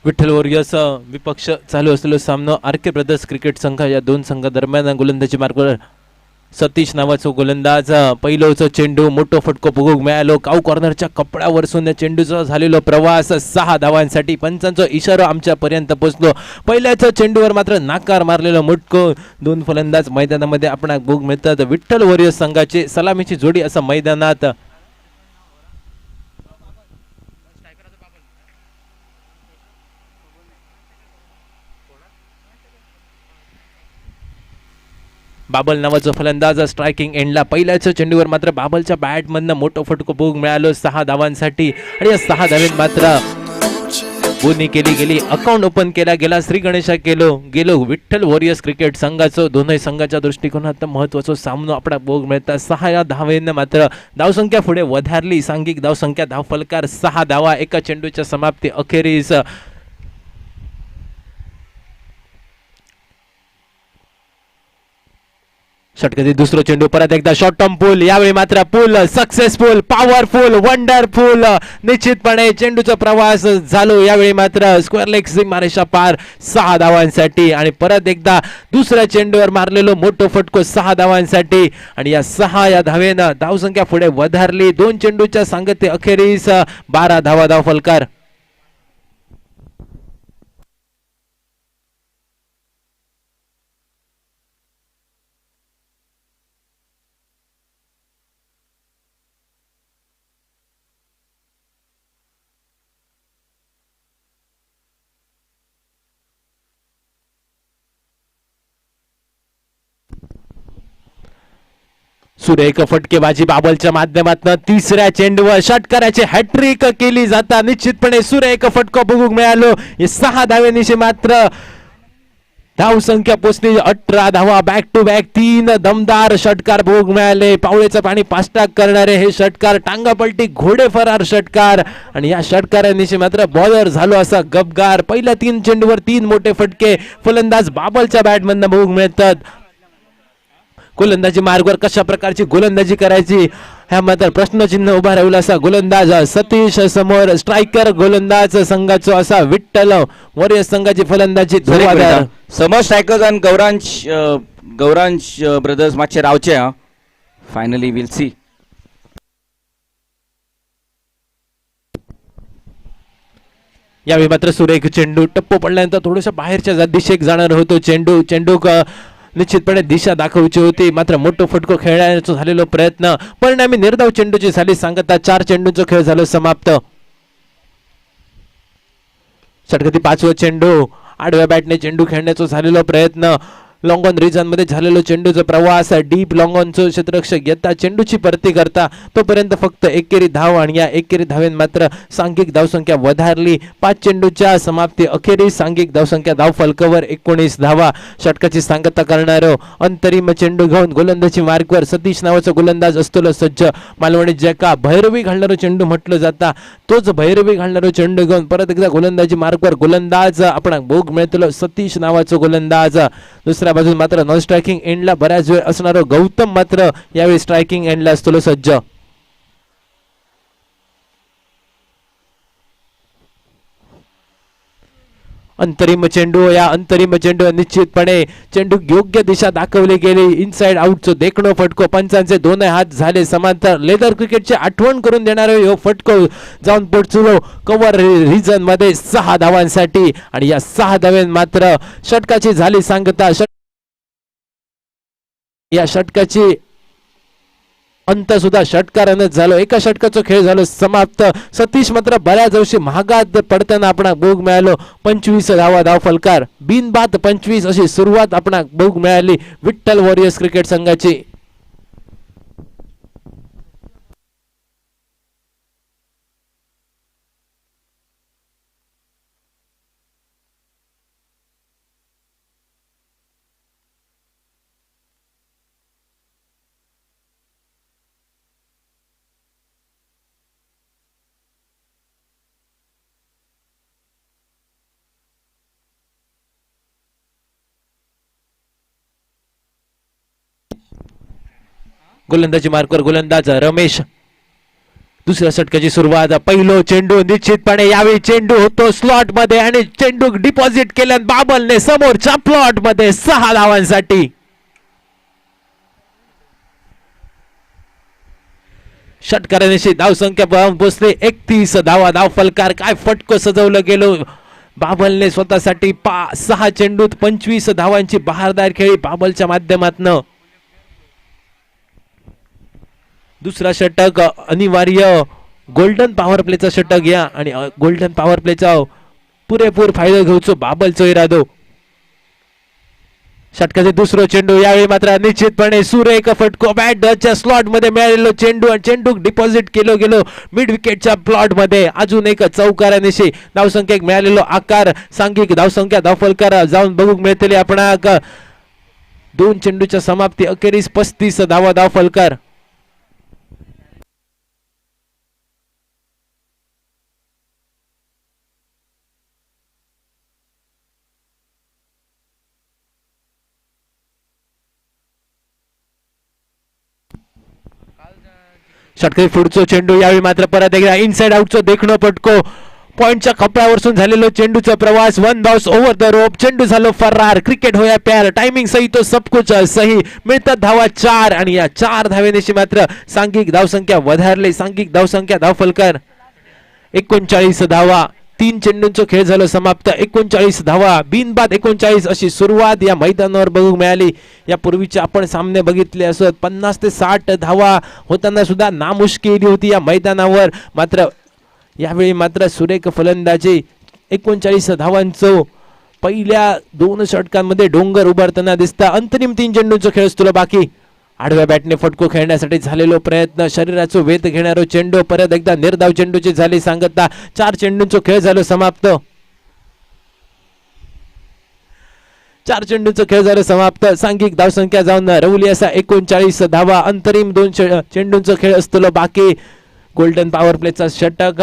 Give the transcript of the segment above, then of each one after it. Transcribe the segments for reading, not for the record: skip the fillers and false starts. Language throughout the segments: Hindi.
विठ्ठल वॉरियर्स विपक्ष चालू असलेला सामना आर.के. ब्रदर्स क्रिकेट संघ या दोन संघादरम्यान गोलंदाजी मार्गावर सतीश नावाचा गोलंदाज पहिलोचा चेंडू मोठो फटको बघूक मिळालो. काऊ कॉर्नरच्या कपड्यावरसून चेंडूचा झालेला प्रवास 6 धावांसाठी पंचांचा इशारा आमच्यापर्यंत पोहोचलो. पहिल्याच्या चेंडूवर मात्र नाकार मारलेला मुटको दोन फलंदाज मैदानामध्ये आपण बघूक मिळतात. विठ्ठल वॉरियर्स संघाची सलामीची जोडी असं मैदानात बाबल नावाचा फलंदाज स्ट्रायकिंग एंडला. पहिल्याच्या चेंडूवर मात्र बाबलच्या बॅटमधनं मोठं फटको बघूक मिळालो 6 धावांसाठी आणि या 6 धावेत मात्र बोनी केली गेली. अकाउंट ओपन केला गेला. श्री गणेशा गेलो विठ्ठल वॉरियर्स क्रिकेट संघाचं दोन्ही संघाच्या दृष्टिकोनात महत्वाचा सामना आपला बघ मिळतात. 6 या धावेनं मात्र धावसंख्या पुढे वधारली. सांघिक धावसंख्या धावफलकार 6 धावा एका चेंडूच्या समाप्ती अखेरीस. षटकती दुसरा चेंडू परत एकदा शॉर्ट टर्म पूल. यावेळी मात्र पूल सक्सेसफुल पॉवरफुल वंडरफुल निश्चितपणे चेंडूचा प्रवास झालो. यावेळी मात्र स्क्वेअर लेग सीमारेषा पार 6 धावांसाठी आणि परत एकदा दुसऱ्या चेंडूवर मारलेलो मोठो फटको 6 धावांसाठी आणि या 6 या धावेनं धावसंख्या पुढे वधारली. 2 चेंडूच्या सांगते अखेरीस 12 धावा धावफलकार. सुरेख फटकेबाजी बाबलच्या माध्यमातून तिसऱ्या चेंडूवर षटकाराची हॅट्रिक केली जाता निश्चितपणे सुरेख फटका बघूक मिळालो. 6 धावेनिशी मात्र धावसंख्या पोचली 18 धावा. बॅक टू बॅक 3 दमदार षटकार बघूक मिळाले. पावळेचं पाणी पास्टाक करणारे हे षटकार टांगापलटी घोडे फरार षटकार आणि या षटकारानिशी मात्र बॉलर झालो असा गपगार. पहिल्या 3 चेंडूवर 3 मोठे फटके फलंदाज बाबलच्या बॅटमधनं बघूक मिळतात. गोलंदाजी मार्गावर कशा प्रकारची गोलंदाजी करायची ह्या मात्र प्रश्नचिन्ह उभा राहिला असा गोलंदाज सतीश समोर. स्ट्रायकर गोलंदाज संघाचा असा विठ्ठल वॉरियर्स संघाची फलंदाजी धुवाधार. समर स्ट्रायकर्स आणि गौरांश ब्रदर्स मातशे रावचे. Finally will see. यावेळी मात्र सुरेख चेंडू टप्पो पडल्यानंतर थोडंसं बाहेरच्या दिशेक जाणार होतो. चेंडू निश्चितपणे दिशा दाखवायची होती मात्र मोठो फटको खेळण्याचा झालेला प्रयत्न परिणामी निर्धाव चेंडूची झाली सांगता. 4 चेंडूंचा खेळ झाला समाप्त. षटकती 5वा चेंडू आडव्या बॅटने चेंडू खेळण्याचा झालेला प्रयत्न. लॉंग ऑन रिजन मध्ये झालेलो चेंडूचा प्रवास. डीप लॉंग ऑनचं क्षेत्ररक्षक येता चेंडूची परती करता तोपर्यंत फक्त एकेरी धाव आणि या एकेरी धावेन मात्र सांघिक धावसंख्या वधारली. 5 चेंडूच्या समाप्ती अखेरीस सांघिक धावसंख्या धाव फलकावर 19 धावा. षटकाची सांगता करणारो अंतरिम चेंडू घेऊन गोलंदाजी मार्गवर सतीश नावाचा गोलंदाज असतो सज्ज. मालवणी ज्याका भैरवी घालणारो चेंडू म्हटलं जाता तोच भैरवी घालणारो चेंडू घेऊन परत एकदा गोलंदाजी मार्गवर गोलंदाज आपण भोग मिळतो सतीश नावाचा गोलंदाज. दुसऱ्या बाजून मात्र नॉन स्ट्रायकिंग एंडला बऱ्याच वेळ असणारा गौतम मात्र यावेळी स्ट्रायकिंग एंडला असतो सज्ज. अंतरिम चेंडू. या अंतरिम चेंडू निश्चितपणे चेंडू योग्य दिशा दाखवली गेली. इनसाइड आउटचं देखणो फटको. पंचांचे दोन्ही हात झाले समांतर. लेदर क्रिकेटची आठवण करून देणारे यो फटको जाऊन पोहोचलो कव्हर रिजन मध्ये 6 धावांसाठी आणि या 6 धावेन मात्र षटकाची झाली सांगता. या षटकाची अंत सुद्धा षटकारानंच झालो. एका षटकाचा खेळ झालो समाप्त. सतीश मात्र बऱ्याच वर्षी महागात पडताना आपण बघ मिळालो. 25 धावा धाव फलकार. बिनबाद 25 अशी सुरुवात आपण बघ मिळाली विठ्ठल वॉरियर्स क्रिकेट संघाची. गोलंदाजी मार्कवर गोलंदाज रमेश दुसऱ्या षटकाची सुरुवात. पहिलो चेंडू निश्चितपणे यावेळी चेंडू होतो स्लॉट मध्ये आणि चेंडू डिपॉझिट केल्यान बाबलने समोरच्या प्लॉट मध्ये 6 धावांसाठी. षटकारानिशी धावसंख्या पोहोचले 31 धावा. धाव फलकार काय फटको सजवलं गेलो. बाबलने स्वतःसाठी 6 चेंडूत 25 धावांची बहारदार खेळी बाबलच्या माध्यमातून. दुसरा षटक अनिवार्य गोल्डन पॉवर प्लेचा षटक या आणि गोल्डन पॉवर प्लेचा पुरेपूर फायदा घेऊचो बाबलचो इरादो. षटकाचे दुसरो चेंडू यावेळी मात्र निश्चितपणे सुरेख फटको बॅटच्या स्लॉट मध्ये मिळालेलो चेंडू आणि चेंडू डिपॉझिट केलो गेलो मिड विकेटच्या प्लॉट मध्ये. अजून एक चौकारानिशी धावसंख्येक मिळालेलो आकार सांघिक धावसंख्या धावफलकार जाऊन बघूक मिळतली आपणाक. 2 चेंडूच्या समाप्ती अखेरीस 35 धावा धावफलकार. षटकाची पुढचो चेंडू यावेळी मात्र परत एकदा इनसाइड आउटचो देखणो पटको. पॉइंटच्या कपड्यावरसून झालेलो चेंडूचा प्रवास 1 बाउंस ओव्हर द रोप. चेंडू झालो फरार. क्रिकेट होया प्यार. टायमिंग सही तो सब कुछ सही. मिळतात धावा 4 आणि या 4 धावेनिशी मात्र सांघिक धावसंख्या वधारली. सांघिक धावसंख्या धावफलकार 39 धावा. 3 चेंडूंचा खेळ झाला समाप्त. 39 धावा बिनबाद 39 अशी सुरुवात या मैदानावर बघू मिळाली. या पूर्वीचे आपण सामने बघितले असत 50 ते 60 धावा होताना सुद्धा नामुष्की होती या मैदानावर. मात्र यावेळी मात्र सुरेख फलंदाजी 39 धावांचं पहिल्या 2 षटकांमध्ये डोंगर उभारताना दिसता. अंतरिम 3 चेंडूंचा खेळ तुला बाकी. आडव्या बॅटने फटको खेळण्यासाठी झालेलो प्रयत्न. शरीराचा वेध घेणारो चेंडू परत एकदा निर्धाव चेंडूची झाली सांगता. 4 चेंडूंचा खेळ झालो समाप्त. 4 चेंडूंचा खेळ झाला समाप्त. सांघिक धावसंख्या जाऊन रवली असा 39 धावा. अंतरिम 2 चेंडूंचा खेळ असतो बाकी. गोल्डन पॉवर प्लेचा षटक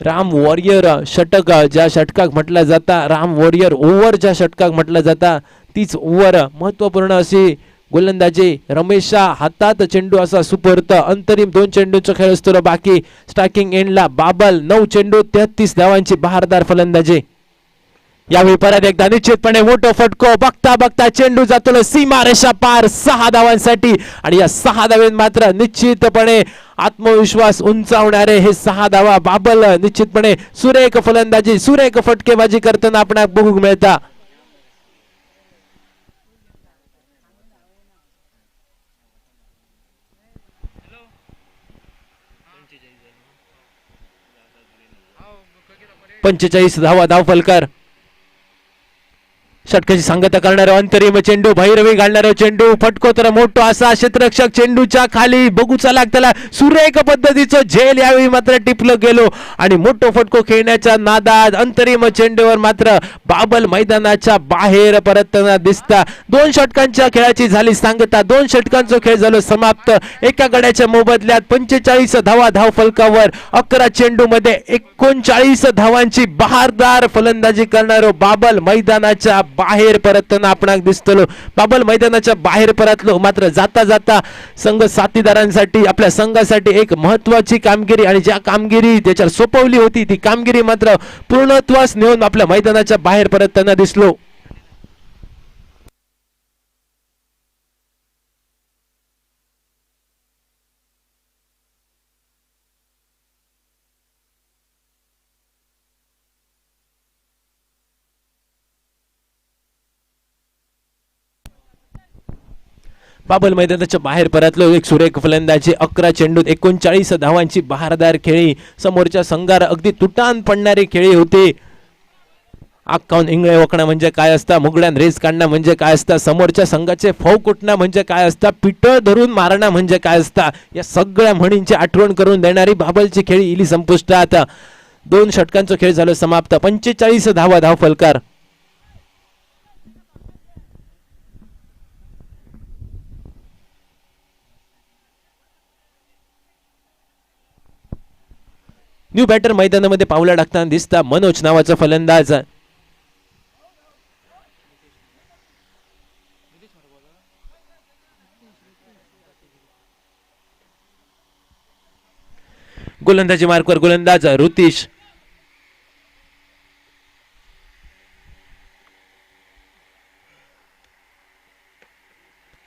राम वॉरियर षटक ज्या षटकाक म्हटलं जाता. राम वॉरियर ओव्हर ज्या षटकाक म्हटलं जाता तीच ओव्हर महत्वपूर्ण अशी गोलंदाजी. रमेशा हातात चेंडू असा सुपूर्त. अंतरिम 2 चेंडूचा खेळ असतो बाकी. स्ट्रायकिंग एंडला बाबल 9 चेंडू 33 धावांची बहारदार फलंदाजी. यावेळी परत एकदा निश्चितपणे मोठो फटको. बघता बघता चेंडू जातो सीमारेषा पार 6 धावांसाठी आणि या 6 धावेत मात्र निश्चितपणे आत्मविश्वास उंचावणारे हे 6 धावा. बाबल निश्चितपणे सुरेख फलंदाजी सुरेख फटकेबाजी करताना आपण बघू मिळता. पंचेचाळीस धावा धावफलकार. षटकाची सांगता करणारा अंतरिम चेंडू भैरवी घालणारा चेंडू फटको तर मोठो असा क्षेत्ररक्षक चेंडूच्या खाली बघूचा लागतला. सुरेख पद्धतीचं झेल यावेळी मात्र टिपलं गेलो आणि मोठो फटको खेळण्याच्या नादात अंतरिम चेंडूवर मात्र बाबल मैदानाच्या बाहेर परतताना दिसता. 2 षटकांच्या खेळाची झाली सांगता. 2 षटकांचा खेळ झालो समाप्त. एका गड्याच्या मोबदल्यात 45 धावा धावफलकावर 11 चेंडू मध्ये 39 धावांची बहारदार फलंदाजी करणारो बाबल मैदानाच्या बाहेर परतताना आपणाक दिसतलो. बाबल मैदानाच्या बाहेर परतलो. मात्र जाता जाता संघ साथीदारांसाठी आपल्या संघासाठी एक महत्वाची कामगिरी आणि ज्या कामगिरी त्याच्यावर सोपवली होती ती कामगिरी मात्र पूर्णत्वास नेऊन आपल्या मैदानाच्या बाहेर परतताना दिसलो. बाबल मैदानाच्या बाहेर परतलो. एक सुरेख फलंदाजी 11 चेंडूत 39 धावांची बहारदार खेळी. समोरच्या संघार अगदी तुटान पडणारी खेळी होती. अक्काऊन इंगळे वकणं म्हणजे काय असता. मुगड्यान रेस काढणं म्हणजे काय असता. समोरच्या संघाचे फौ कुटणं म्हणजे काय असता. पिटळ धरून मारणं म्हणजे काय असता. या सगळ्या म्हणींची आठवण करून देणारी बाबलची खेळी इली संपुष्टात. 2 षटकांचा खेळ झाला समाप्त. 45 धावा धावफलकार. न्यू बॅटर मैदानामध्ये पावला टाकताना दिसता मनोज नावाचा फलंदाज. गोलंदाजी मार्कवर गोलंदाज ऋतिश.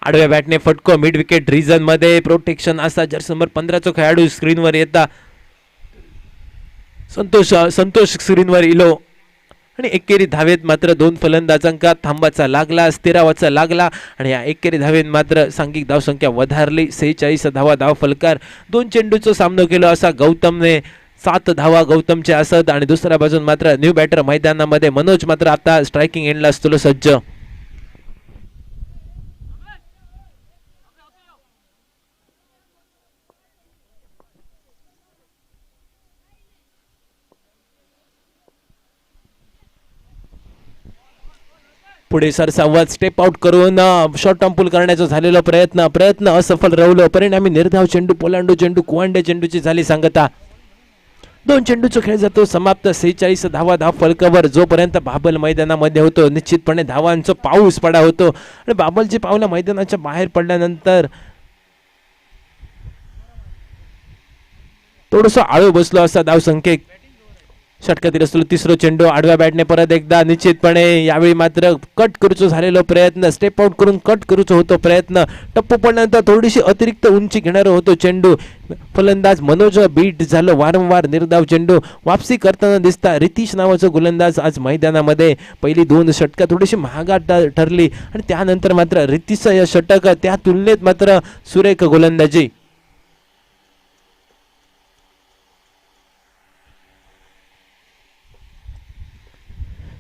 आडव्या बॅटने फटको मिड विकेट रिजन मध्ये प्रोटेक्शन असा जर्सी नंबर 15 खेळाडू स्क्रीनवर येता. संतोष स्क्रीनवर इलो आणि एकेरी धावेत मात्र 2 फलंदाजांका थांबाचा लागला, स्थिरावाचा लागला आणि या एकेरी धावेत मात्र सांघिक धावसंख्या वधारली. 46 धावा धाव फलकार. 2 चेंडूचा सामना केला असा गौतमने. 7 धावा गौतमचे असत आणि दुसऱ्या बाजून मात्र न्यू बॅटर मैदानामध्ये मनोज मात्र आता स्ट्रायकिंग एंडला असतो सज्ज. पुढे सरसावत स्टेप आउट करून शॉर्ट टर्म पूल करण्याचा झालेला प्रयत्न असफल राहिलो. परिणामी निर्धाव चेंडू, पोलांडू चेंडू, कुवांडे चेंडूची झाली सांगता. 2 चेंडूचा खेळ जातो समाप्त. 46 धावा धाव फलकावर. जोपर्यंत बाबल मैदानामध्ये होतो निश्चितपणे धावांचा पाऊस पडा होतो आणि बाबलची पावलं मैदानाच्या बाहेर पडल्यानंतर थोडस आळू बसलो असा धाव संख्येत. षटकातील असलेला तिसरा चेंडू आडव्या बॅटने परत एकदा निश्चितपणे यावेळी मात्र कट करूचो झालेला प्रयत्न, स्टेप आउट करून कट करूचो होतो प्रयत्न. टप्पू पडल्यानंतर थोडीशी अतिरिक्त उंची घेणारा होतो चेंडू. फलंदाज मनोज बीट झालं. वारंवार निर्धाव चेंडू वापसी करताना दिसता. रितीश नावाचा गोलंदाज आज मैदानामध्ये. पहिली 2 षटकं थोडीशी महागात ठरली आणि त्यानंतर मात्र रितीशचं या षटक त्या तुलनेत मात्र सुरेख गोलंदाजी.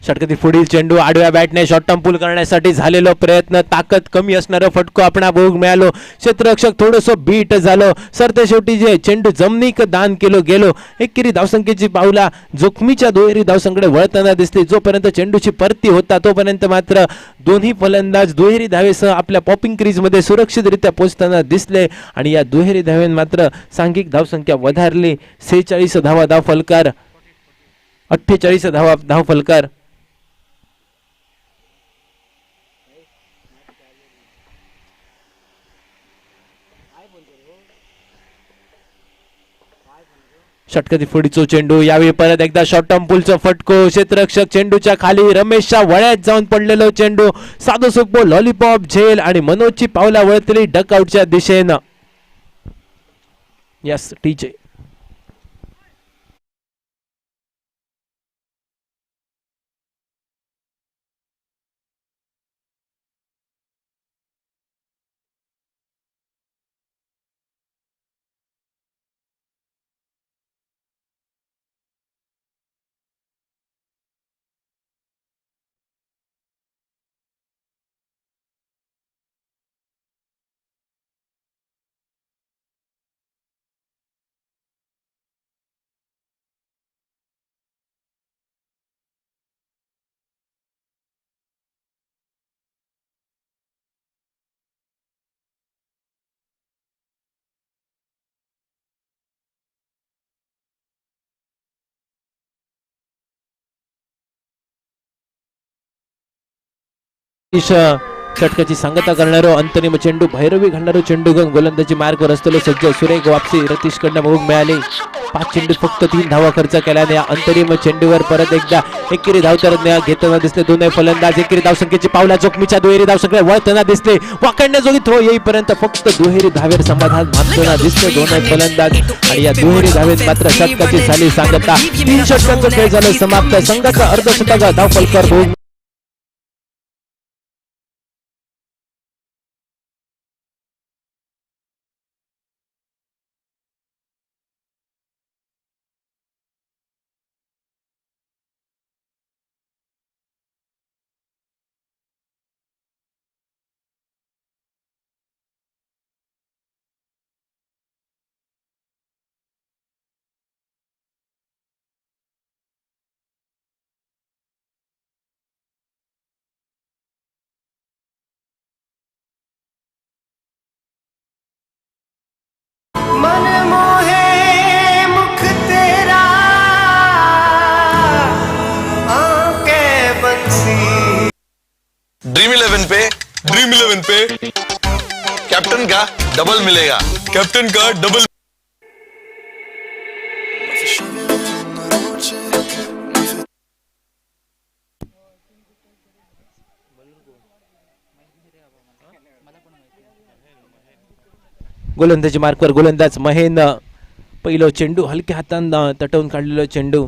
षटकातील पुढील चेंडू आडव्या बॅटने शॉर्ट टर्म पूल करण्यासाठी झालेला प्रयत्न. ताकद कमी असणारा फटको आपण बघूक मिळालो. क्षेत्ररक्षक थोडस बीट झालं. सरते शेवटी जे चेंडू जमिनीक दान केलो गेलो. एकेरी धावसंख्येची पावला जोखमीच्या दुहेरी धावसंख्येकडे वळताना दिसते. जोपर्यंत चेंडूची परती होता तोपर्यंत मात्र दोन्ही फलंदाज दुहेरी धावेसह आपल्या पॉपिंग क्रीज मध्ये सुरक्षितरित्या पोहोचताना दिसले आणि या दुहेरी धावेन मात्र सांघिक धावसंख्या वधारली. 46 धावा धाव फलकार, 48 धावा धाव फलकार. षटकातील पुढील चेंडू यावेळी परत एकदा शॉर्ट टर्म पूलचा फटको. क्षेत्ररक्षक चेंडूच्या खाली रमेशच्या वळ्यात जाऊन पडलेलो चेंडू. साधो सोपो लॉलीपॉप झेल आणि मनोजची पावला वळतली डकआउटच्या दिशेनं. Yes TJ. षटकाची सांगता करणारो अंतरिम चेंडू भैरवी घालणारो चेंडू घेऊन गोलंदाजी मार्गवर असलेलो सज्ज. सुरेख वापसी रतीश कडनं बघूक मिळाली. 5 चेंडू फक्त 3 धावा खर्च केल्याने या अंतरिम चेंडूवर परत एकदा एकेरी धावतज्ञ घेताना दिसले. दोन्ही फलंदाज एकेरी धावसंख्येची पावला जोखमीच्या दुहेरी धावसंख्या वळताना दिसले. वाकडण्याजोगी थ्रो येईपर्यंत फक्त दुहेरी धावेर समाधान मानताना दिसले दोन्ही फलंदाज आणि या दुहेरी धावेत मात्र षटकाची झाली सांगता. 3 षटकांचा खेळ झाला समाप्त. संघाचा अर्धशतक धाव फलकार बघूक ड्रीम 11 पे कैप्टन का डबल मिलेगा. कैप्टन का डबल गोलंदाजी मार्कवर गोलंदाज महेन. पहिलं चेंडू हलक्या हातानं तटवून काढलेलं चेंडू.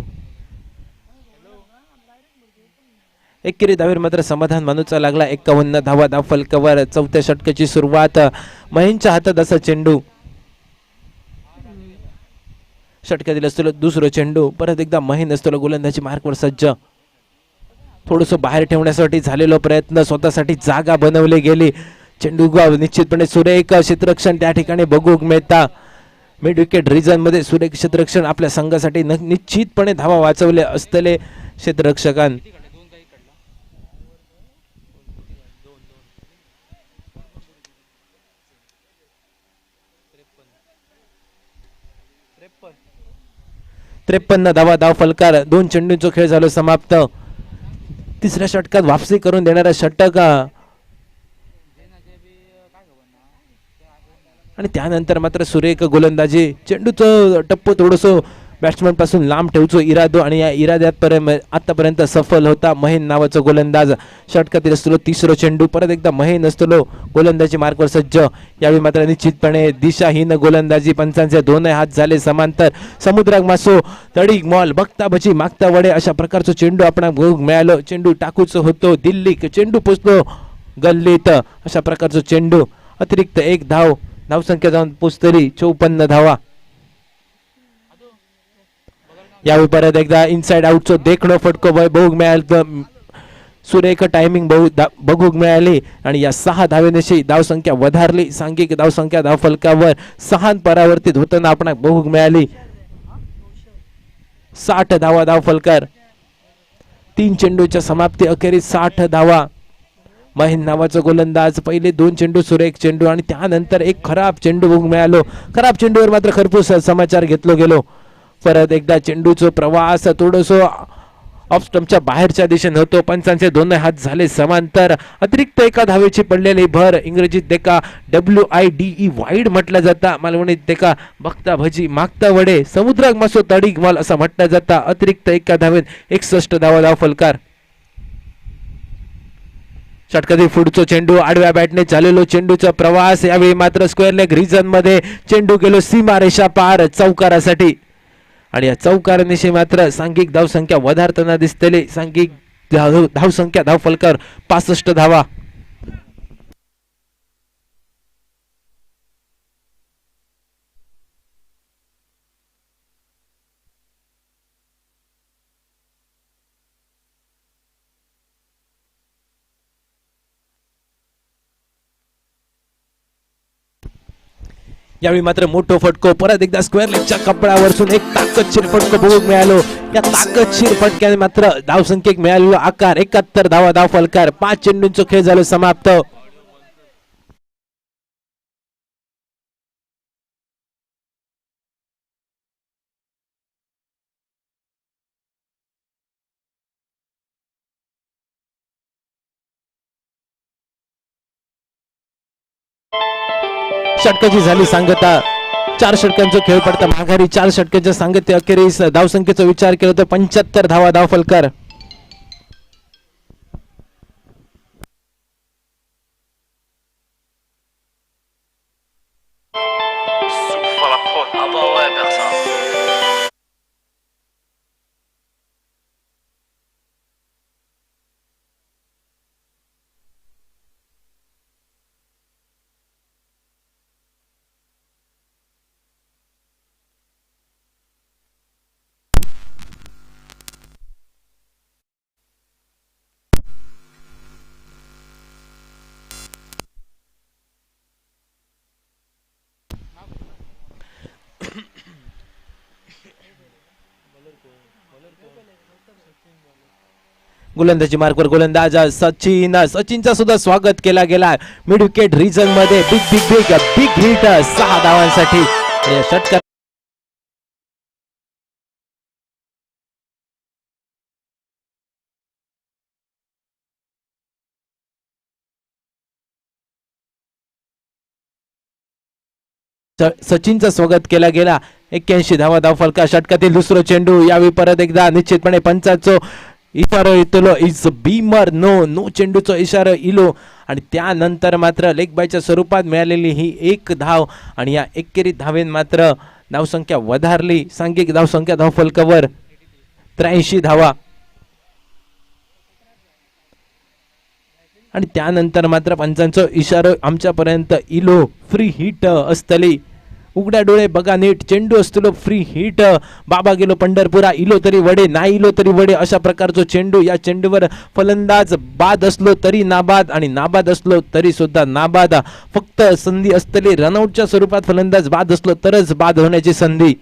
एकेरी धावेर मात्र समाधान मानूचा लागला. 51 धावा धाव फलकावर. चौथ्या षटकाची सुरुवात. महेनच्या हातात असा चेंडू. षटकातील असलेलं दुसरं चेंडू. परत एकदा महेन असलेलं गोलंदाजी मार्कवर सज्ज. थोडस बाहेर ठेवण्यासाठी झालेला प्रयत्न. स्वतःसाठी जागा बनवली गेली. चेंडू निश्चितपणे सुरेख क्षेत्ररक्षण त्या ठिकाणी बघू मिळता. मिड विकेट रिजन मध्ये सुरेख क्षेत्ररक्षण आपल्या संघासाठी निश्चितपणे धावा वाचवले असतले क्षेत्ररक्षकां. त्रेपन्न धावा धाव फलकार. 2 चेंडूंचा खेळ झाला समाप्त. तिसऱ्या षटकात वापसी करून देणारा षटक आणि त्यानंतर मात्र सुरेख गोलंदाजी. चेंडूचं टप्पो थोडस बॅट्समन पासून लांब ठेवतो इरादो आणि या इराद्यात आतापर्यंत सफल होता महेन नावाचा गोलंदाज. षटकातील असतो तिसरं चेंडू. परत एकदा महेन असतो गोलंदाजी मार्कवर सज्ज. यावेळी मात्र निश्चितपणे दिशाहीन गोलंदाजी. पंचांचे दोनही हात झाले समांतर. समुद्राक मासो तडीक मॉल बघता भजी मागता वडे अशा प्रकारचं चेंडू आपण मिळालं. चेंडू टाकूच होतो दिल्ली. चेंडू पोचलो गल्लीत अशा प्रकारचं चेंडू. अतिरिक्त 1 धाव. धावसंख्या जाऊन पोचतली 54 धावा. यावेळी परत एकदा इनसाइड आउटचं देखणं फटको बघू मिळालं. सुरेख टायमिंग बघू मिळाली आणि या 6 धावेनेशी धावसंख्या वधारली. सांघिक धावसंख्या धाव फलकावर 6 परावर्तित होताना आपण बघू मिळाली. 60 धावा धाव फलकार. 3 चेंडूच्या समाप्ती अखेरीस 60 धावा. महेन नावाचा गोलंदाज. पहिले 2 चेंडू सुरेख चेंडू आणि त्यानंतर एक खराब चेंडू बघू मिळालो. खराब चेंडूवर मात्र खरपूस समाचार घेतलो गेलो. परत एकदा चेंडूचा प्रवास थोडस ऑफ स्टंपच्या बाहेरच्या दिशेने होतो. पंचांचे दोन्ही हात झाले समांतर. अतिरिक्त 1 धावेची पडलेली भर. इंग्रजीत देखा WIDE वाईड म्हटलं जाता. मालवणीत देखा बघता भजी मागता वडे समुद्राक मासो तडीक मॉल असं म्हटलं जाता. अतिरिक्त 1 धावेत 61 धावा धाव फलकार. षटकातील पुढचा चेंडू. आडव्या बॅटने चाललेलो चेंडूचा प्रवास. यावेळी मात्र स्क्वेअर लेग रिजन मध्ये चेंडू गेलो सीमारेषा पार चौकारासाठी आणि या चौकारानिशी मात्र सांघिक धावसंख्या वधारताना दिसतली. सांघिक धावसंख्या धाव फलकार 65 धावा. यावेळी मात्र मोठो फटको. परत एकदा स्क्वेअर लेगच्या कपड्यावरसून एक ताकदशीर फटको बघू मिळालो. या ताकदशीर फटक्याने मात्र धावसंख्येक मिळालेला आकार 71 धावा धाव फलकार. 5 चेंडूंचा खेळ झाला समाप्त. षटकाची झाली सांगता. 4 षटकांचा खेळ पडता माघारी. 4 षटकांच्या सांगते अखेरीस धावसंख्येचा विचार केला तर 75 धावा धाव फलकार. गोलंदाजी मार्कवर गोलंदाज सचिनचा सुद्धा स्वागत केला गेला. मिड विकेट रिजन मध्ये बिग हिट 6 धावांसाठी. षटकार सचिनचं स्वागत केला गेला. 81 धावा धावफलका षटकातील दुसरं चेंडू. यावेळी परत एकदा निश्चितपणे पंचाचं इशारा येतो. इज बीमर नो चेंडूचा इशारा इलो. आणि त्यानंतर मात्र लेग बायच्या स्वरूपात मिळालेली ही एक धाव आणि या एकेरी धावेन मात्र धावसंख्या वधारली. सांघिक धावसंख्या धावफलकावर 83 धावा. आणि त्यानंतर मात्र पंचांचं इशारा आमच्यापर्यंत इलो. फ्री हिट असतली. उघड्या डोळे बघा नीट. चेंडू असतो फ्री हिट. बाबा गेलो पंढरपुरा. इलो तरी वडे, नाही इलो तरी वडे, अशा प्रकारचा चेंडू. या चेंडूवर फलंदाज बाद असलो तरी नाबाद आणि नाबाद असलो तरी सुद्धा नाबाद. फक्त संधी असतली रनआउटच्या स्वरूपात फलंदाज बाद असलो तरच बाद होण्याची संधी.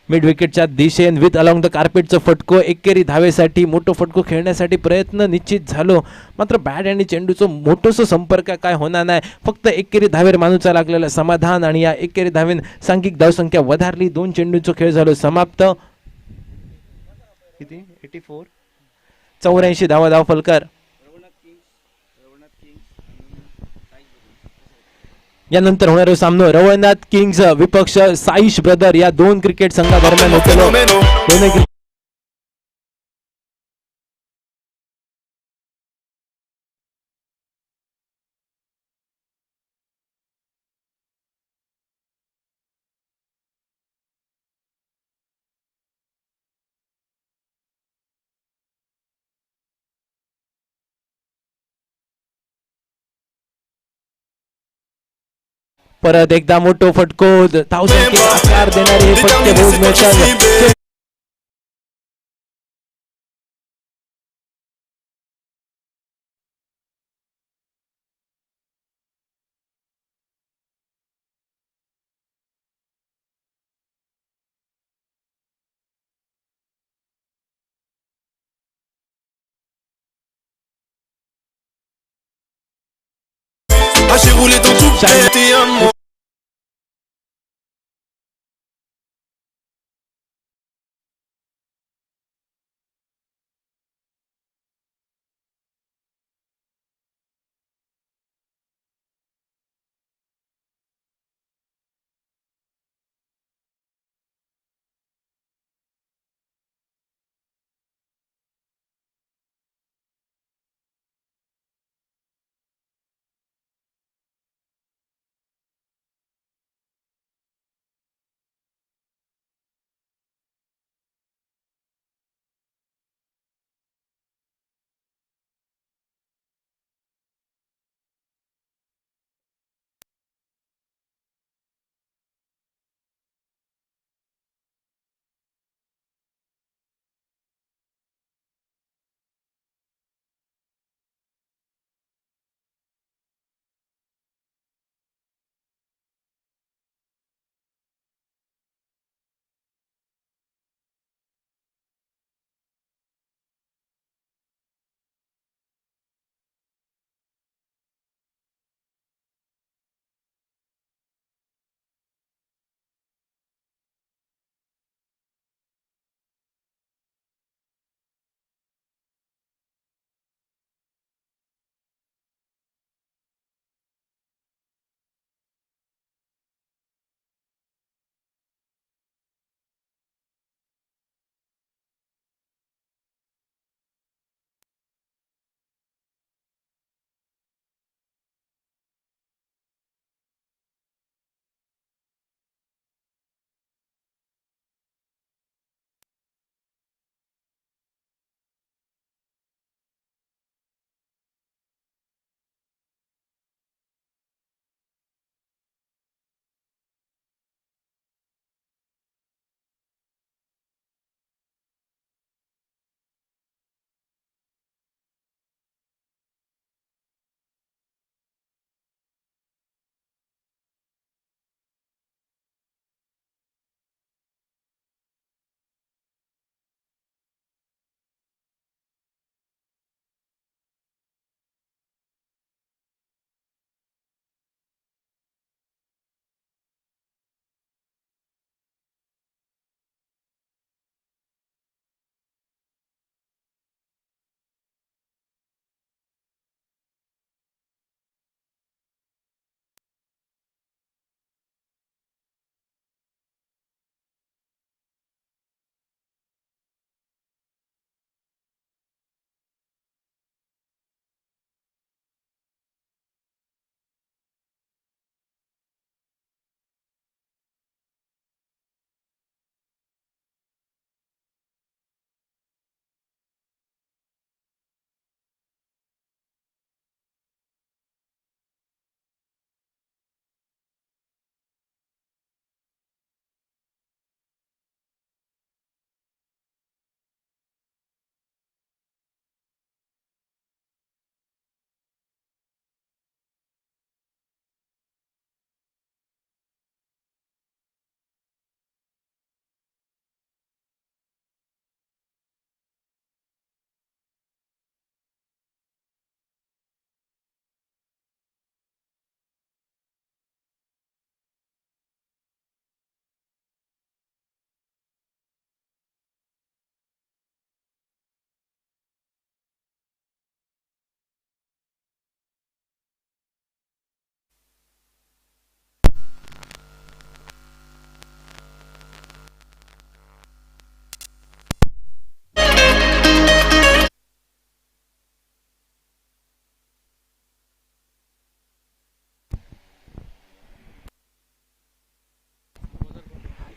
मिड विकेटच्या दिशेन विथ अलॉंग द कार्पेटचं फटको. एकेरी धावेसाठी मोठं फटको खेळण्यासाठी प्रयत्न निश्चित झालो. मात्र बॅट आणि चेंडूचं मोठंसं संपर्क काय होणार नाही. फक्त एकेरी धावेर मानूचा लागलेलं समाधान आणि या एकेरी धावेन सांघिक धावसंख्या वधारली. 2 चेंडूंचं खेळ झालो समाप्त. किती 84 84 धावा धावफलकर. यानंतर होणारा सामना रवळनाथ किंग्स विपक्ष साईश ब्रदर या 2 क्रिकेट संघादरम्यान होतो. परत एकदा मोठो फटको. धावसंख्येला आकार देणारे हे फटके बहुत मिळतात. J'ai roulé dans tout pété un mois.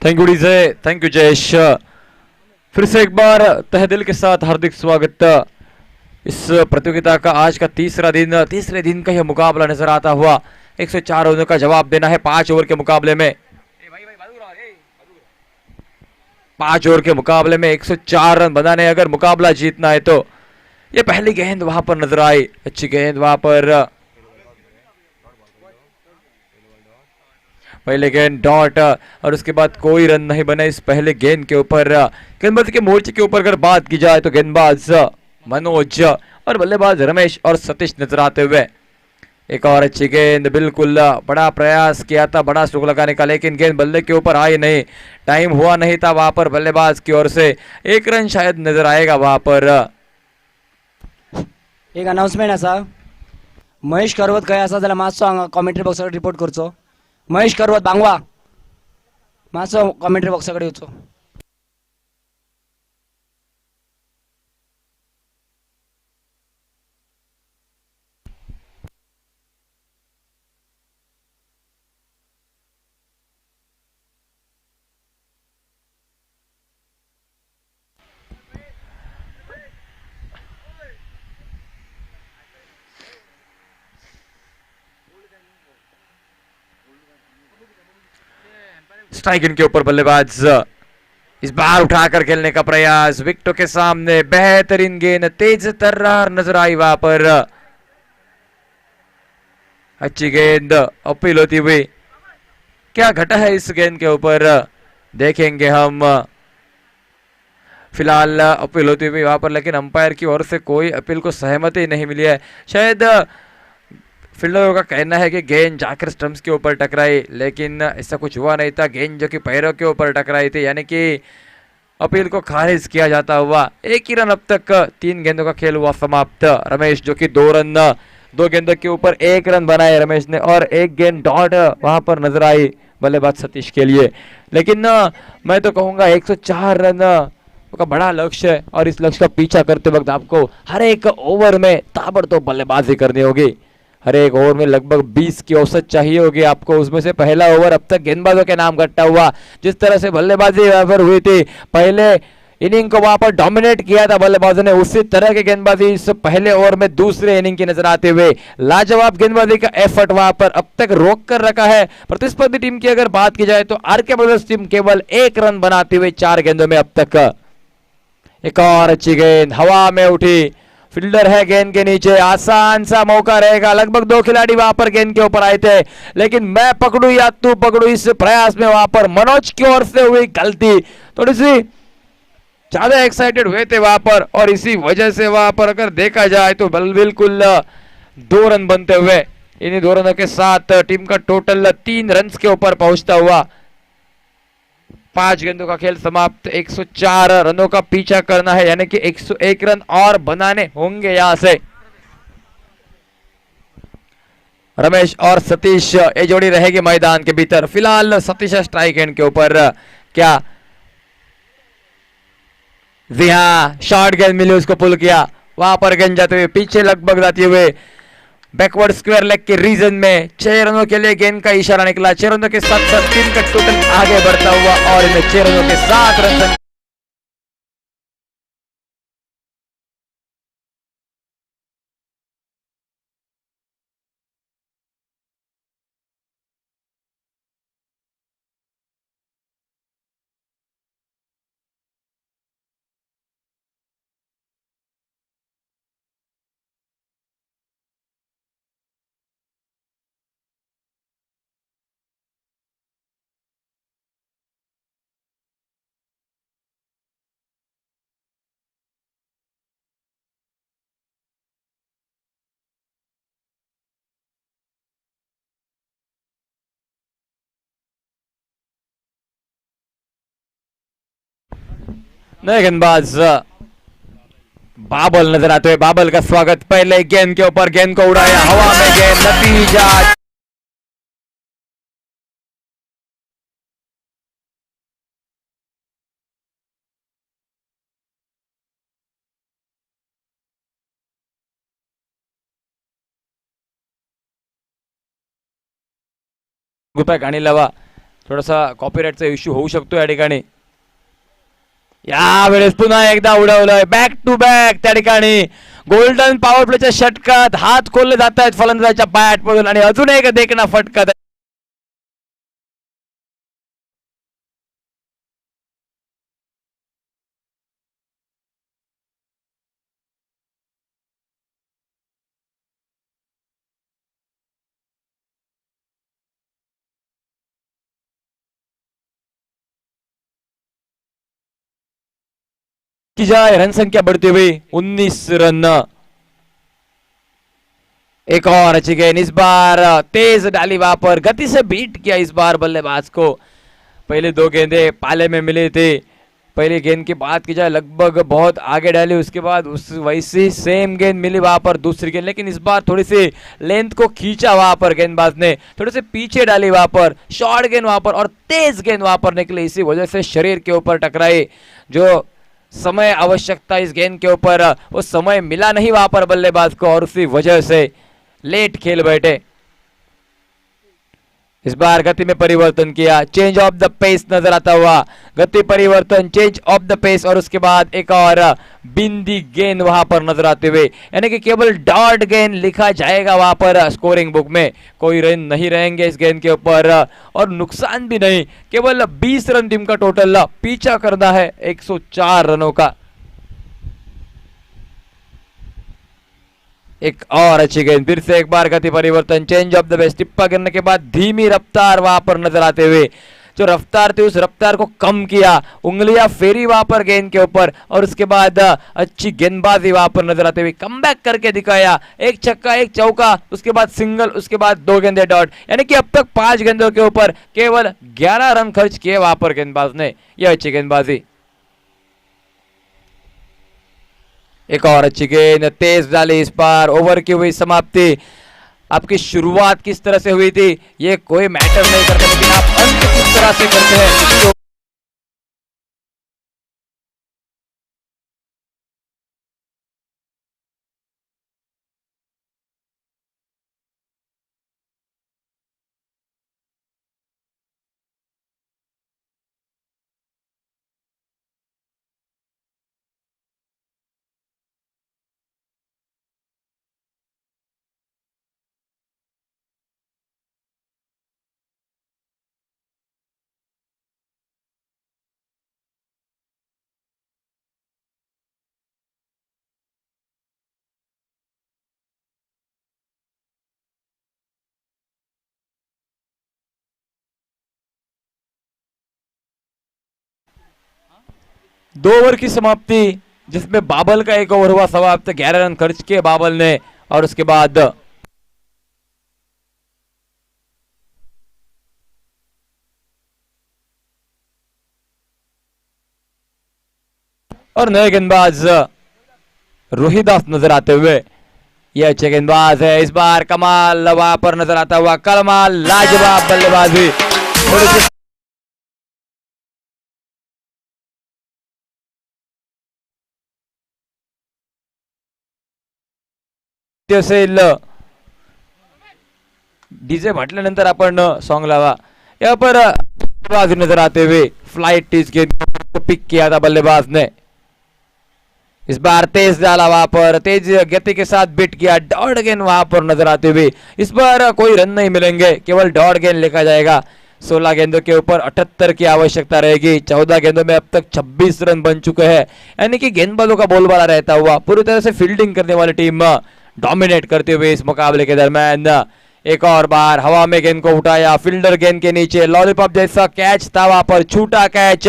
Thank you DJ, thank you Jayesh. फिर से एक बार तहे दिल के साथ हार्दिक स्वागत। इस प्रतियोगिता का आज का तीसरे दिन का यह मुकाबला नजर आता हुआ। 104 रनों का जवाब देना है 5 ओवर के मुकाबले में। 5 ओवर के मुकाबले में 104 रन बनाने अगर मुकाबला जीतना है तो ये पहली गेंद वहां पर नजर आई, अच्छी गेंद वहां पर, पहले गेंद डॉट और उसके बाद कोई रन नहीं बने इस पहले गेंद के ऊपर। गेंदबाजी के मोर्चे के ऊपर अगर बात की जाए तो गेंदबाज मनोज और बल्लेबाज रमेश और सतीश नजर आते हुए। एक और अच्छी गेंद, बिल्कुल बड़ा प्रयास किया था बड़ा स्ट्रोक लगाने का, लेकिन गेंद बल्ले के ऊपर आई नहीं, टाइम हुआ नहीं था वहां पर बल्लेबाज की ओर से। एक रन शायद नजर आएगा वहां पर। एक अनाउन्समेंट आसा, महेश करवत खंय आसा जाल्यार मातसो हांगा कॉमेंट्री बॉक्साकडे रिपोर्ट करचो। महेश करवत बांगवा, मातसो कॉमेंट्री बॉक्साकडे येवचो। स्ट्राइक इन के ऊपर बल्लेबाज इस बार उठाकर खेलने का प्रयास, विकेटों के सामने बेहतरीन गेंद, तेज तर्रार नजर आई वहां पर। अच्छी गेंद अपील होती हुई, क्या घटा है इस गेंद के ऊपर देखेंगे हम। फिलहाल अपील होती हुई वहां पर, लेकिन अंपायर की ओर से कोई अपील को सहमति नहीं मिली है। शायद फील्डरों का कहना है कि गेंद जाकर स्टंप्स के ऊपर टकराई, लेकिन ऐसा कुछ हुआ नहीं था। गेंद जो कि पैरों के ऊपर टकराई थी, यानी कि अपील को खारिज किया जाता हुआ। एक ही रन अब तक 3 गेंदों का खेल हुआ समाप्त। रमेश जो कि 2 गेंदों के ऊपर 1 रन बनाए रमेश ने, और एक गेंद डॉट वहां पर नजर आई बल्लेबाज सतीश के लिए। लेकिन मैं तो कहूंगा 104 रन का बड़ा लक्ष्य है, और इस लक्ष्य का पीछा करते वक्त आपको हर एक ओवर में ताबड़तोड़ बल्लेबाजी करनी होगी। हर एक ओवर में लगभग 20 की औसत चाहिए होगी आपको। उसमें से पहला ओवर अब तक गेंदबाजों के नाम कट्टा हुआ, जिस तरह से बल्लेबाजी वहां पर हुई थी, पहले इनिंग को वहां पर डोमिनेट किया था बल्लेबाजों ने, उसी तरह की गेंदबाजी इस पहले ओवर में दूसरे इनिंग की नजर आते हुए। लाजवाब गेंदबाजी का एफर्ट वहां पर अब तक रोक कर रखा है प्रतिस्पर्धी टीम की। अगर बात की जाए तो आरके ब्रदर्स टीम केवल 1 रन बनाते हुए 4 गेंदों में अब तक। एक और अच्छी गेंद हवा में उठी, फील्डर है गेंद के नीचे, आसान सा मौका रहेगा। लगभग 2 खिलाड़ी वहां पर गेंद के ऊपर आए थे, लेकिन मैं पकड़ू या तू पकड़ू इस प्रयास में वहां पर मनोज की ओर से हुई गलती। थोड़ी सी ज्यादा एक्साइटेड हुए थे वहां पर, और इसी वजह से वहां पर अगर देखा जाए तो बिल्कुल 2 रन बनते हुए, इन्हीं 2 रनों के साथ टीम का टोटल 3 रन के ऊपर पहुंचता हुआ 5 गेंदों का खेल समाप्त। 104 रनों का पीछा करना है, यानी कि 101 रन और बनाने होंगे यहां से। रमेश और सतीश ये जोड़ी रहेगी मैदान के भीतर। फिलहाल सतीश स्ट्राइक एंड के ऊपर, क्या जी हाँ, शॉर्ट गेंद मिली, उसको पुल किया, वहां पर गेंद जाते हुए पीछे लगभग जाते हुए बैकवर्ड स्क्वायर लेग के रीजन में 6 रनों के लिए गेंद का इशारा निकला। 6 रनों के साथ साथ टीम का टोटल आगे बढ़ता हुआ, और इन्हें 6 रनों के 7 रन नए गेंदबाज बाबल नजर आते हुए। बाबल का स्वागत, पहले गेंद के ऊपर गेंद को उड़ाया हवा में, गेंद नतीजा रुपये गाणी लावा, थोडासा कॉपीराईटचा इश्यू होऊ शकतो या ठिकाणी. यावेळेस पुन्हा एकदा उडवलंय बॅक टू बॅक त्या ठिकाणी गोल्डन पॉवर प्लेच्या षटकात हात खोलले जात आहेत फलंदाजाच्या बॅट पडून आणि अजून एक देखणा फटका. की जाए रन संख्या बढ़ती हुई 19 रन. एक और अच्छी गेंद इस बार तेज डाली वहां पर गति से बीट किया इस बार बल्लेबाज को. पहले दो गेंदें पाले में मिली थी. पहली गेंद की बात की जाए लगभग बहुत आगे डाली उसके बाद उस वैसी सेम गेंद मिली वहां पर दूसरी गेंद लेकिन इस बार थोड़ी सी लेंथ को खींचा वहां पर गेंदबाज ने थोड़ी सी पीछे डाली वहां पर शॉर्ट गेंद वहां पर और तेज गेंद वहां पर निकली इसी वजह से शरीर के ऊपर टकराई. जो समय आवश्यकता इस गेंद के ऊपर वो समय मिला नहीं वहां पर बल्लेबाज को और उसी वजह से लेट खेल बैठे. इस बार गति में परिवर्तन किया चेंज ऑफ द पेस नजर आता हुआ गति परिवर्तन चेंज ऑफ द पेस और उसके बाद एक और बिंदी गेंद वहां पर नजर आते हुए यानी कि केवल डॉट गेंद लिखा जाएगा वहां पर स्कोरिंग बुक में. कोई रन नहीं रहेंगे इस गेंद के ऊपर और नुकसान भी नहीं. केवल 20 रन टीम का टोटल पीछा करना है 104 रनों का. एक और अच्छी गेंद फिर से एक बार गति परिवर्तन चेंज ऑफ द बेस टिप्पा गिरने के बाद धीमी रफ्तार वहां पर नजर आते हुए जो रफ्तार थी उस रफ्तार को कम किया उंगलियां फेरी वहां पर गेंद के ऊपर और उसके बाद अच्छी गेंदबाजी वहां पर नजर आते हुए कमबैक करके दिखाया. एक छक्का एक चौका उसके बाद सिंगल उसके बाद 2 गेंदे डॉट यानी कि अब तक 5 गेंदों के ऊपर केवल 11 रन खर्च किए वहां पर गेंदबाज ने. यह अच्छी गेंदबाजी. एक और अच्छी गेंद तेज डाली इस बार ओवर की हुई समाप्ति. आपकी शुरुआत किस तरह से हुई थी ये कोई मैटर नहीं करता लेकिन आप अंत किस तरह से करते हैं. दो ओवर की समाप्ति जिसमें बाबल का एक ओवर हुआ समाप्त 11 रन खर्च किए बाबल ने और उसके बाद और नए गेंदबाज रोहिदास नजर आते हुए. यह अच्छे गेंदबाज है इस बार कमाल वहां पर नजर आता हुआ कमाल लाजवाब बल्लेबाजी. डीजे म्हटल्यानंतर आपण सॉन्ग लावा. यहाँ पर बल्लेबाज नजर आते हुए फ्लाइट इस गेंद को पिक किया था बल्लेबाज ने. इस बार तेज डाला वहां पर तेज गति के साथ बिट किया डॉट गेंद वहां पर नजर आते हुए. इस बार कोई रन नहीं मिलेंगे केवल डॉट गेंद लिखा जाएगा. 16 गेंदों के ऊपर 78 की आवश्यकता रहेगी. 14 गेंदों में अब तक 26 रन बन चुके हैं यानी कि गेंदबाजों का बोलबाला रहता हुआ पूरी तरह से फील्डिंग करने वाली टीम डोमिनेट करते हुए इस मुकाबले के दरमियान. एक और बार हवा में गेंद को उठाया फील्डर गेंद के नीचे लॉलीपॉप जैसा कैच था वहां पर छूटा कैच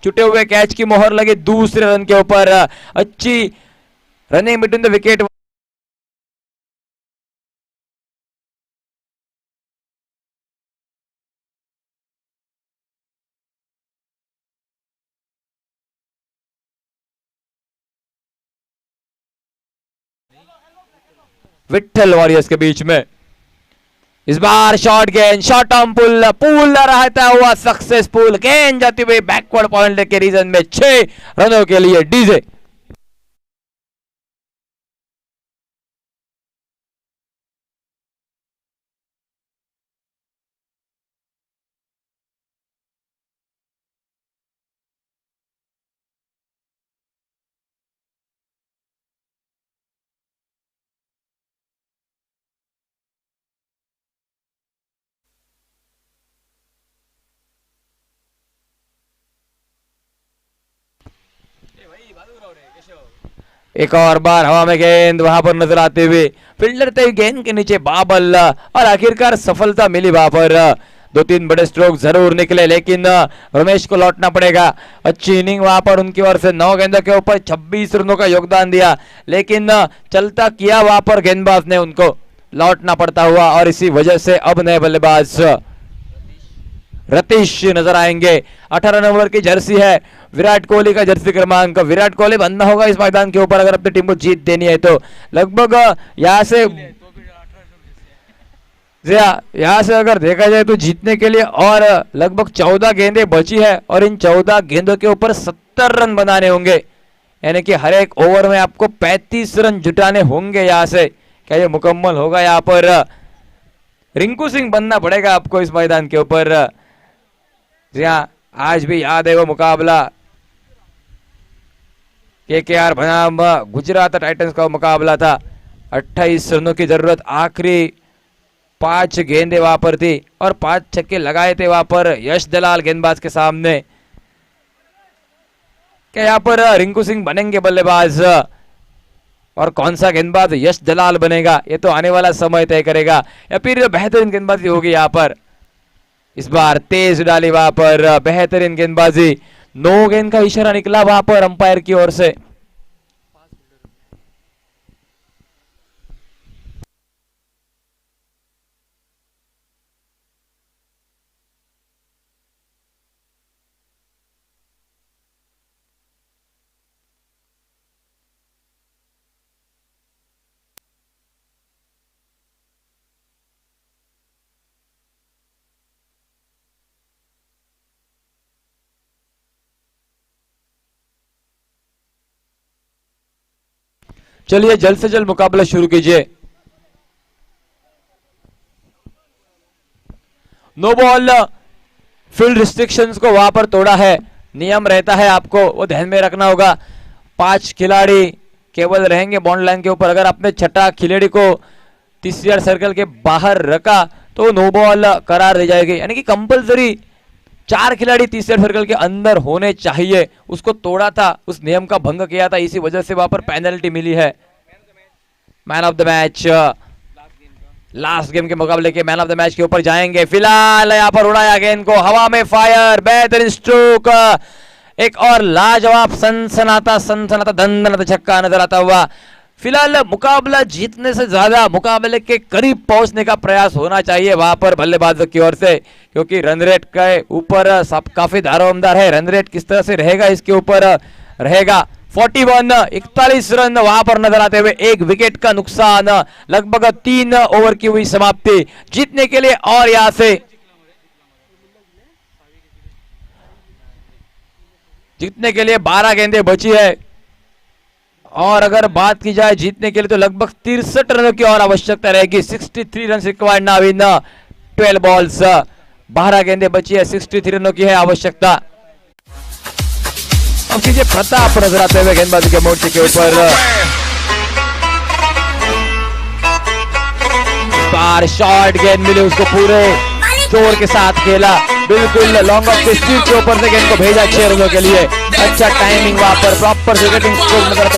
छूटे हुए कैच की मोहर लगी दूसरे रन के ऊपर. अच्छी running between the wicket. Vitthal Warriors के बीच में इस बार शॉर्ट गेंद शॉर्ट आर्म पुल पुल रहता हुआ सक्सेसफुल गेंद जाती हुई बैकवर्ड पॉइंट के रीजन में 6 रनों के लिए डीजे. एक और बार हवा में गेंद वहां पर नजर आते हुए फील्डर थे गेंद के नीचे बाबल और आखिरकार सफलता मिली वहां पर। 2-3 बड़े स्ट्रोक जरूर निकले लेकिन रमेश को लौटना पड़ेगा। अच्छी इनिंग वहां पर उनकी ओर से 9 गेंदों के ऊपर 26 रनों का योगदान दिया लेकिन चलता किया वहां पर गेंदबाज ने उनको लौटना पड़ता हुआ और इसी वजह से अब नए बल्लेबाज रतीश नजर आएंगे। 18 नंबर की जर्सी है विराट कोहली का जर्सी क्रमांक। विराट कोहली बनना होगा इस मैदान के ऊपर अगर अपनी टीम को जीत देनी है तो। लगभग यहाँ से अगर देखा जाए तो जीतने के लिए और लगभग 14 गेंदें बची है और इन 14 गेंदों के ऊपर 70 रन बनाने होंगे यानी कि हर एक ओवर में आपको 35 रन जुटाने होंगे। यहाँ से क्या ये मुकम्मल होगा? यहाँ पर रिंकू सिंह बनना पड़ेगा आपको इस मैदान के ऊपर। आज भी याद है वो मुकाबला केकेआर बनाम गुजरात टाइटंस का मुकाबला था। 28 रनों की जरूरत, आखिरी 5 गेंदें वहां पर थी और 5 छक्के लगाए थे वहां पर यश दलाल गेंदबाज के सामने। क्या यहाँ पर रिंकू सिंह बनेंगे बल्लेबाज और कौन सा गेंदबाज यश दलाल बनेगा ये तो आने वाला समय तय करेगा या फिर बेहतरीन गेंदबाजी होगी। यहाँ पर इस बार तेज डाली वहां पर बेहतरीन गेंदबाजी। 9 गेंद का इशारा निकला वहां पर अंपायर की ओर से। चलिए जल्द से जल्द मुकाबला शुरू कीजिए। नो बॉल फील्ड रिस्ट्रिक्शंस को वहां पर तोड़ा है, नियम रहता है आपको वो ध्यान में रखना होगा। 5 खिलाड़ी केवल रहेंगे बॉन्ड लाइन के ऊपर। अगर आपने छठा खिलाड़ी को 30 यार्ड सर्कल के बाहर रखा तो नो बॉल करार दी जाएगी यानी कि कंपलसरी 4 खिलाड़ी 30 यार्ड सर्कल के अंदर होने चाहिए। उसको तोड़ा था, उस नियम का भंग किया था, इसी वजह से वहां पर पेनल्टी मिली है। Man of the match last game के मुकाबले के मैन ऑफ द मैच के ऊपर जाएंगे। फिलहाल यहाँ पर उड़ाया गेंद को हवा में, फायर, बेहतरीन स्ट्रोक, एक और लाजवाब सनसनाता दंदनाता छक्का नजर आता हुआ। फिलहाल मुकाबला जीतने से ज्यादा मुकाबले के करीब पहुंचने का प्रयास होना चाहिए वहां पर बल्लेबाजों की ओर से, क्योंकि रन रेट के ऊपर सब काफी दारोमदार है। रन रेट किस तरह से रहेगा इसके ऊपर रहेगा। 41 रन वहां पर नजर आते हुए 1 विकेट का नुकसान, लगभग 3 ओवर की हुई समाप्ति जीतने के लिए। और यहां से जीतने के लिए 12 गेंदें बची है और अगर बात की जाए जीतने के लिए तो लगभग 63 रनों की और आवश्यकता रहेगी। 63 run required now in 12 balls. 12 गेंदें बची है, 63 रनों की है आवश्यकता। अब कीजिए प्रताप नजर आते हुए गेंदबाजी के मोर्चे के ऊपर। बार शॉर्ट गेंद मिली उसको, पूरे जोर के साथ खेला, बिल्कुल लॉन्ग ऑफ स्पीड के ऊपर से गेंद को भेजा 6 रनों के लिए। अच्छा टाइमिंग वहां पर, प्रॉपर विकेटिंग स्ट्रोक नजर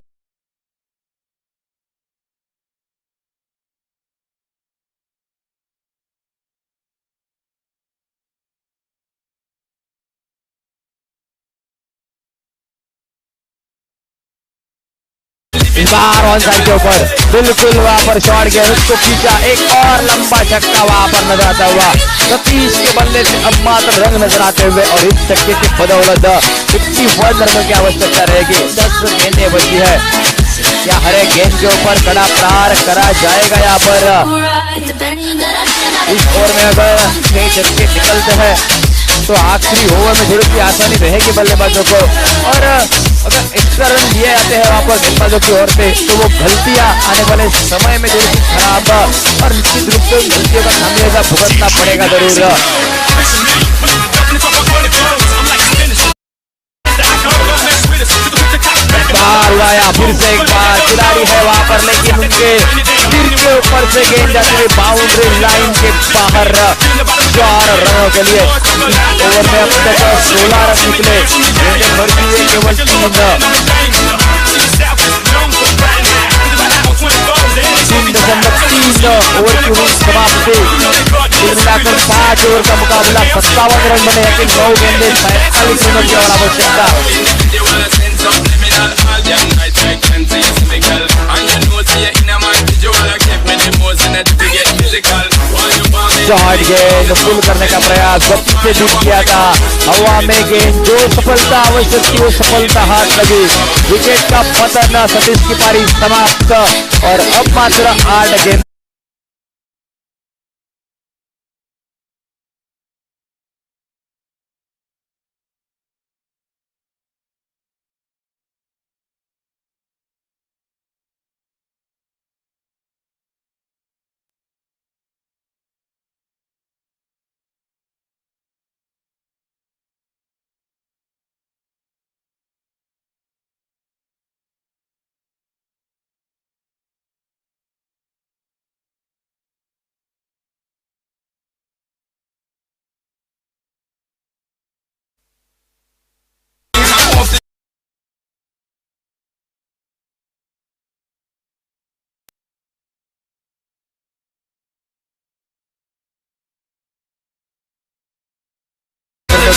ऑन साइड के ऊपर बिल्कुल वहां पर शॉर्ट गया, उसको खींचा, एक और लंबा छक्का वहां पर नजर आता हुआ। सतीश के बल्ले से अब मात्र रंग नजर आते हुए और इस छक्के की बदौलत 51 रनों की आवश्यकता रहेगी। 10 गेंदें बची है। क्या हर एक गेंद के ऊपर कड़ा प्रहार करा जाएगा? यहाँ पर इस ओवर में अगर 6 छक्के निकलते हैं तो आखिरी ओवर में थोड़ी सी आसानी रहेगी बल्लेबाजों को, और अगर एक्स्ट्रा रन दिए जाते हैं वहां पर गेंदबाजों की ओर से तो वो गलतियां आने वाले समय में थोड़ी सी खराब और निश्चित रूप से गलतियों का खामियाजा भुगतना पड़ेगा जरूर। उड़ाया फिर से एक बार, खिलाड़ी है वहां पर लेकिन उनके सिर के ऊपर से गेंद जाती है बाउंड्री लाइन के बाहर। 4 रनों के लिए ओवर में अब तक 16 रन निकले, गेंदें भर दी है केवल 3। ओवर की हुई समाप्ति। कुल मिलाकर 5 ओवर का मुकाबला 57 रन बने, लेकिन 9 गेंदें 45 रनों की और आवश्यकता। शॉर्ट गेंद पुल करने का प्रयास गति से डूब किया था, हवा में गेंद, जो सफलता आवश्यक थी वो सफलता हाथ लगी। विकेट का पतन, सतीश की पारी समाप्त और अब मात्र 8 गेंद।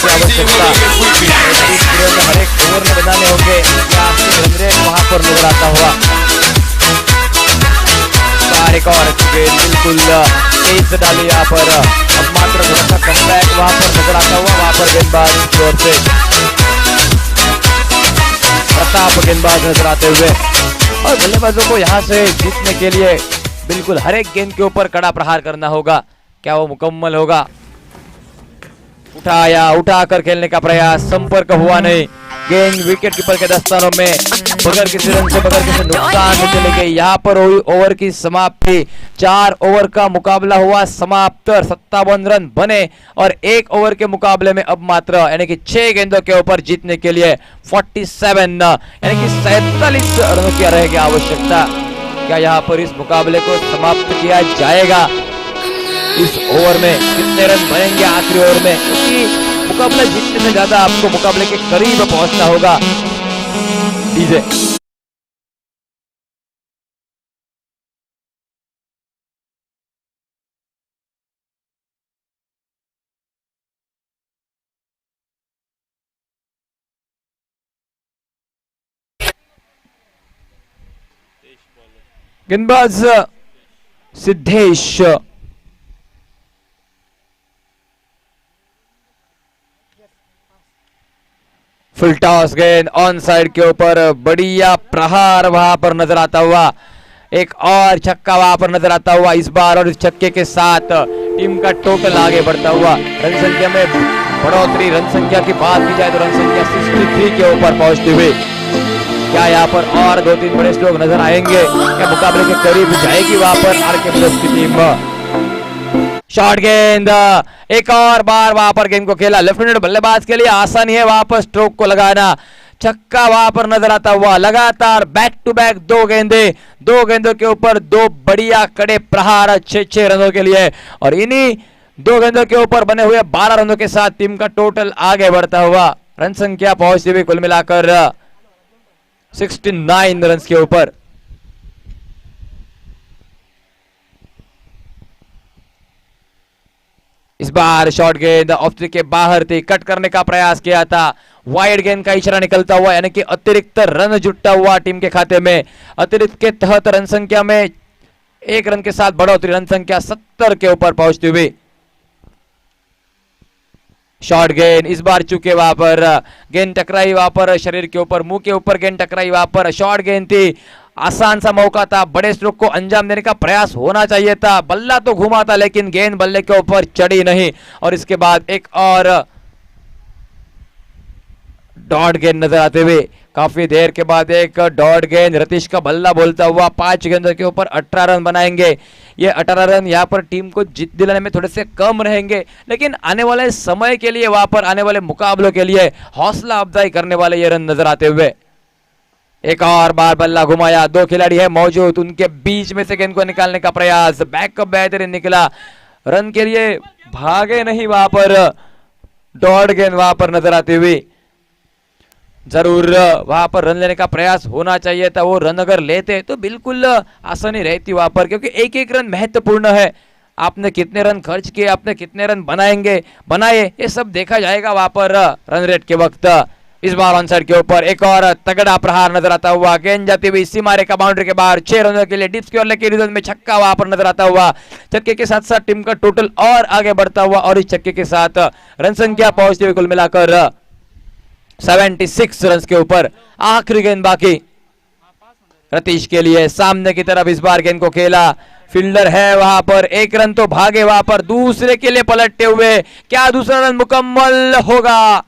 आवश्यकता हर एक ओवर में बनाने होंगे, वहां पर नजर आता हुआ। एक और बिल्कुल तेज डाली यहाँ पर, अब मात्र थोड़ा सा कमबैक वहां पर नजर आता हुआ। वहां पर गेंदबाज की ओर से प्रताप गेंदबाज नजर आते हुए, और बल्लेबाजों को यहाँ से जीतने के लिए बिल्कुल हर एक गेंद के ऊपर कड़ा प्रहार करना होगा। क्या वो मुकम्मल होगा? उठाया, उठाकर खेलने का प्रयास, संपर्क हुआ नहीं। गेंद विकेट कीपर के दस्तानों में बगैर किसी रन से, बगैर किसी नुकसान से चले गई। यहाँ पर हुई ओवर की समाप्ति। 4 ओवर का मुकाबला हुआ समाप्त, 57 रन बने और 1 ओवर के मुकाबले में अब मात्र यानी कि 6 गेंदों के ऊपर जीतने के लिए 47 यानी कि 47 रनों की रहेगी आवश्यकता। क्या यहाँ पर इस मुकाबले को समाप्त किया जाएगा? इस ओवर में कितने रन बनेंगे आखिरी ओवर में? क्योंकि मुकाबला जीतने से ज्यादा आपको मुकाबले के करीब पहुंचना होगा। डीजे गेंदबाज सिद्धेश, फुल टॉस गेंद ऑन साइड के ऊपर, बढ़िया प्रहार वहां पर नजर आता हुआ। एक और छक्का वहां पर नजर आता हुआ इस बार, और इस छक्के के साथ टीम का टोटल आगे बढ़ता हुआ। रन संख्या में बढ़ोतरी, रन संख्या की बात की जाए तो रन संख्या 63 के ऊपर पहुंचती हुई। क्या यहाँ पर और 2-3 बड़े स्ट्रोक नजर आएंगे? क्या मुकाबले के करीब जाएगी वहां पर आरके ब्लूज की टीम? शॉर्ट गेंद, एक और बार वहां पर गेंद को खेला। लेफ्ट हैंडेड बल्लेबाज के लिए आसानी है वहां पर स्ट्रोक को लगाना। छक्का वहां पर नजर आता हुआ। लगातार बैक टू बैक 2 गेंदें, 2 गेंदों के ऊपर 2 बढ़िया कड़े प्रहार 6-6 रनों के लिए, और इन्हीं 2 गेंदों के ऊपर बने हुए 12 रनों के साथ टीम का टोटल आगे बढ़ता हुआ। रन संख्या पहुंचती हुई कुल मिलाकर 69 रन के ऊपर। इस बार शॉर्ट गेंद ऑफ स्पिन के बाहर थी, कट करने का प्रयास किया था। वाइड गेंद का इशारा निकलता हुआ, यानी कि अतिरिक्त रन जुटता हुआ टीम के खाते में। अतिरिक्त के तहत रन संख्या में 1 रन के साथ बढ़ोतरी, रन संख्या 70 के ऊपर पहुंचती हुई। शॉर्ट गेंद इस बार चुके वहां पर, गेंद टकराई वहां पर शरीर के ऊपर, मुंह के ऊपर गेंद टकराई वहां पर। शॉर्ट गेंद थी, आसान सा मौका था, बड़े स्ट्रोक को अंजाम देने का प्रयास होना चाहिए था। बल्ला तो घुमा था लेकिन गेंद बल्ले के ऊपर चढ़ी नहीं। और इसके बाद एक और डॉट गेंद नजर आते हुए, काफी देर के बाद एक डॉट गेंद, रतीश का बल्ला बोलता हुआ 5 गेंदों के ऊपर 18 रन बनाएंगे। ये 18 रन यहाँ पर टीम को जीत दिलाने में थोड़े से कम रहेंगे, लेकिन आने वाले समय के लिए, वहां पर आने वाले मुकाबलों के लिए हौसला अफजाई करने वाले ये रन नजर आते हुए। एक और बार बल्ला घुमाया, 2 खिलाड़ी है मौजूद, उनके बीच में से गेंद को निकालने का प्रयास, बैकअप बेहतरीन निकला, रन के लिए भागे नहीं वहां पर। डॉट गेंद वहां पर नजर आती हुई। जरूर वहां पर रन लेने का प्रयास होना चाहिए था, वो रन अगर लेते तो बिल्कुल आसानी रहती वहां पर, क्योंकि एक एक रन महत्वपूर्ण है। आपने कितने रन खर्च किए, आपने कितने रन बनाए, ये सब देखा जाएगा वहां पर रन रेट के वक्त। इस बार ऑन साइड के ऊपर एक और तगड़ा प्रहार नजर आता हुआ, गेंद जाती हुई सीमा रेखा बाउंड्री के बाहर 6 रनों के लिए डिप्स की ओर लेके रिजल्ट में छक्का वहां पर नजर आता हुआ। छक्के के साथ साथ टीम का टोटल और आगे बढ़ता हुआ, और इस छक्के के साथ रन संख्या पहुंचती हुई कुल मिलाकर 76 रन के ऊपर। आखिरी गेंद बाकी रतीश के लिए, सामने की तरफ इस बार गेंद को खेला, फील्डर है वहां पर, एक रन तो भागे वहां पर, दूसरे के लिए पलटते हुए क्या दूसरा रन मुकम्मल होगा?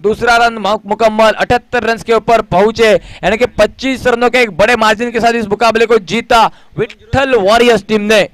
दूसरा रन मुकम्मल, 78 रन के ऊपर पहुंचे, यानी कि 25 रनों के एक बड़े मार्जिन के साथ इस मुकाबले को जीता विठल वॉरियर्स टीम ने।